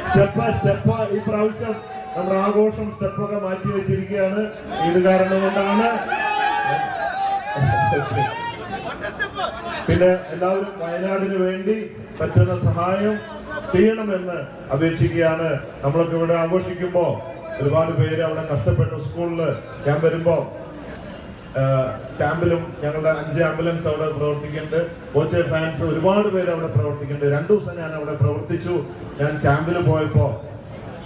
Step ഈ പ്രാവശ്യം നമ്മുടെ ആഘോഷം സ്റ്റെപ്പൊക്കെ മാറ്റി വെച്ചിരിക്കുകയാണ്. ഇത് കാരണം കൊണ്ടാണ്. പിന്നെ എല്ലാവരും വയനാടിന് വേണ്ടി പറ്റുന്ന സഹായം ചെയ്യണമെന്ന് അപേക്ഷിക്കുകയാണ്. നമ്മളൊക്കെ ഇവിടെ ആഘോഷിക്കുമ്പോ ഒരുപാട് പേര് അവിടെ കഷ്ടപ്പെട്ടു. സ്കൂളില് ഞാൻ വരുമ്പോ ക്യാമ്പിലും ഞങ്ങളുടെ 5 ആംബുലൻസ് അവിടെ പ്രവർത്തിക്കുന്നുണ്ട്. കോച്ച് ഫാൻസ് ഒരുപാട് പേര് അവിടെ പ്രവർത്തിക്കുന്നുണ്ട്. 2 ദിവസം ഞാൻ അവിടെ പ്രവർത്തിച്ചു. ഞാൻ ക്യാമ്പിൽ പോയപ്പോ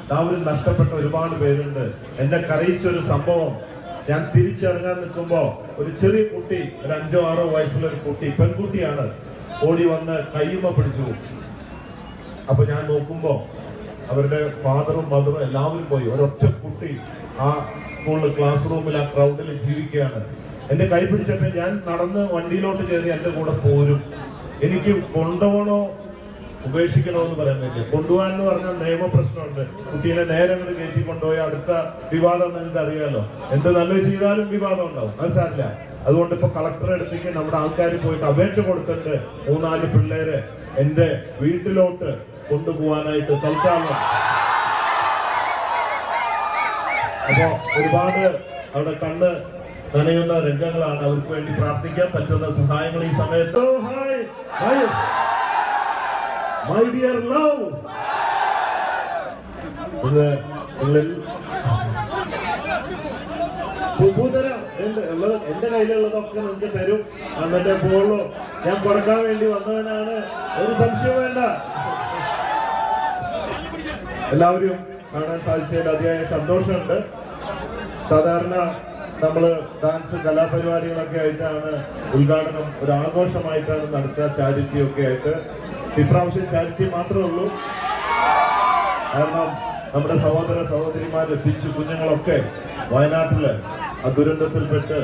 എല്ലാവരും നഷ്ടപ്പെട്ട ഒരുപാട് പേരുണ്ട്. എന്നെ കരയിച്ചൊരു സംഭവം, ഞാൻ തിരിച്ചിറങ്ങാൻ നിൽക്കുമ്പോ ഒരു ചെറിയ കുട്ടി, ഒരു 5-6 വയസ്സുള്ള ഒരു കുട്ടി, പെൺകുട്ടിയാണ്, ഓടി വന്ന് കയ്യുമ്മ പിടിച്ചു. അപ്പൊ ഞാൻ നോക്കുമ്പോ അവരുടെ ഫാദറും മദറും എല്ലാവരും പോയി. ഒരൊറ്റ കുട്ടി ആ സ്കൂളിൽ ക്ലാസ് റൂമിൽ ആ ക്രൗഡിൽ ജീവിക്കുകയാണ്. എന്റെ കൈ പിടിച്ചപ്പോ ഞാൻ നടന്ന് വണ്ടിയിലോട്ട് കയറി എന്റെ കൂടെ പോരും. എനിക്ക് കൊണ്ടുപോകണോ ഉപേക്ഷിക്കണോ എന്ന് പറയാൻ പറ്റില്ല. കൊണ്ടുപോകാൻ പറഞ്ഞാൽ നിയമപ്രശ്നമുണ്ട്. കുട്ടീനെ നേരെ അങ്ങോട്ട് കയറ്റി കൊണ്ടുപോയി അടുത്ത വിവാദം നിങ്ങൾക്ക് അറിയാലോ. എന്ത് നല്ലത് ചെയ്താലും വിവാദം ഉണ്ടാവും, അത് സാരില്ല. അതുകൊണ്ട് ഇപ്പൊ കളക്ടറെ അടുത്തേക്ക് നമ്മുടെ ആൾക്കാർ പോയിട്ട് അപേക്ഷ കൊടുത്തിട്ടുണ്ട് 3-4 പിള്ളേരെ എന്റെ വീട്ടിലോട്ട് കൊണ്ടുപോകാനായിട്ട് തൽക്കാലം. അപ്പോ ഒരുപാട് അവിടെ കണ്ണ് നനയുന്ന രംഗങ്ങളാണ്. അവർക്ക് വേണ്ടി പ്രാർത്ഥിക്കാൻ പറ്റുന്ന സഹായങ്ങൾ ഈ സമയത്ത്. മൈ ഡിയർ ലവ്, എന്റെ കയ്യിലുള്ളതൊക്കെ നിങ്ങൾക്ക് തരും. എന്നിട്ട് പോളോ ഞാൻ കൊടുക്കാൻ വേണ്ടി വന്നവനാണ്, ഒരു സംശയം വേണ്ട. എല്ലാവരും കാണാൻ സാധിച്ചതിൽ അതിയായ സന്തോഷമുണ്ട്. സാധാരണ നമ്മള് ഡാൻസ് കലാപരിപാടികളൊക്കെ ആയിട്ടാണ് ഉദ്ഘാടനം, ഒരു ആഘോഷമായിട്ടാണ് നടത്തുക, ചാരിറ്റി ഒക്കെ ആയിട്ട്. ഇപ്രാവശ്യം ചാരിറ്റി മാത്രമേ ഉള്ളൂ. കാരണം നമ്മുടെ സഹോദര സഹോദരിമാര്, പിച്ചു കുഞ്ഞുങ്ങളൊക്കെ വയനാട്ടില് ആ ദുരന്തത്തിൽപ്പെട്ട്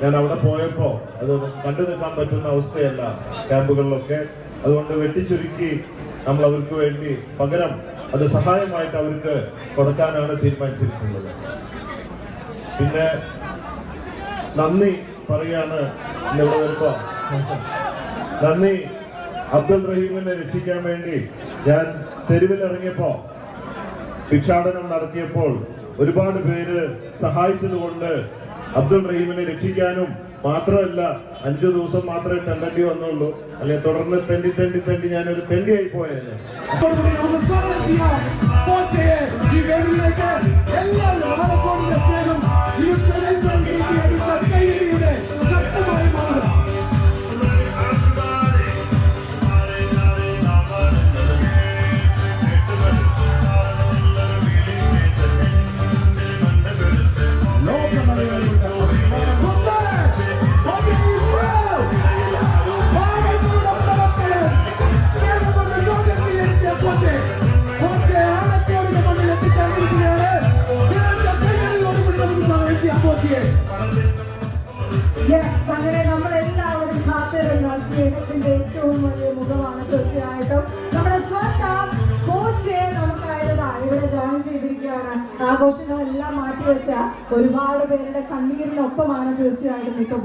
ഞാൻ അവിടെ പോയപ്പോ അത് കണ്ടു നിൽക്കാൻ പറ്റുന്ന അവസ്ഥയല്ല ക്യാമ്പുകളിലൊക്കെ. അതുകൊണ്ട് വെട്ടിച്ചുരുക്കി നമ്മൾ അവർക്ക് വേണ്ടി പകരം അത് സഹായമായിട്ട് അവർക്ക് കൊടുക്കാനാണ് തീരുമാനിച്ചിരിക്കുന്നത്. പിന്നെ നന്ദി പറയാണ് ഇവിടെ വരുമ്പോ. നന്ദി. അബ്ദുൽ റഹീമിനെ രക്ഷിക്കാൻ വേണ്ടി ഞാൻ തെരുവിലിറങ്ങിയപ്പോ, ഭിക്ഷാടനം നടത്തിയപ്പോൾ ഒരുപാട് പേര് സഹായിച്ചത് കൊണ്ട് അബ്ദുൽ റഹീമിനെ രക്ഷിക്കാനും മാത്രമല്ല 5 ദിവസം മാത്രമേ തെണ്ടേണ്ടി വന്നുള്ളൂ. അല്ലെ തുടർന്ന് തെണ്ടി ഞാനൊരു തെണ്ടിയായി പോയത്. അങ്ങനെ നമ്മളെല്ലാവരും കാത്തിരുന്ന സ്നേഹത്തിന്റെ ഏറ്റവും വലിയ മുഖമാണ് തീർച്ചയായിട്ടും നമ്മുടെ സ്വന്തം കോച്ച് നമുക്കായിട്ട് ഇവിടെ ജോയിൻ ചെയ്തിരിക്കുകയാണ്. ആഘോഷങ്ങളെല്ലാം മാറ്റിവെച്ച ഒരുപാട് പേരുടെ കണ്ണീരിനൊപ്പമാണ് തീർച്ചയായിട്ടും ഇപ്പോൾ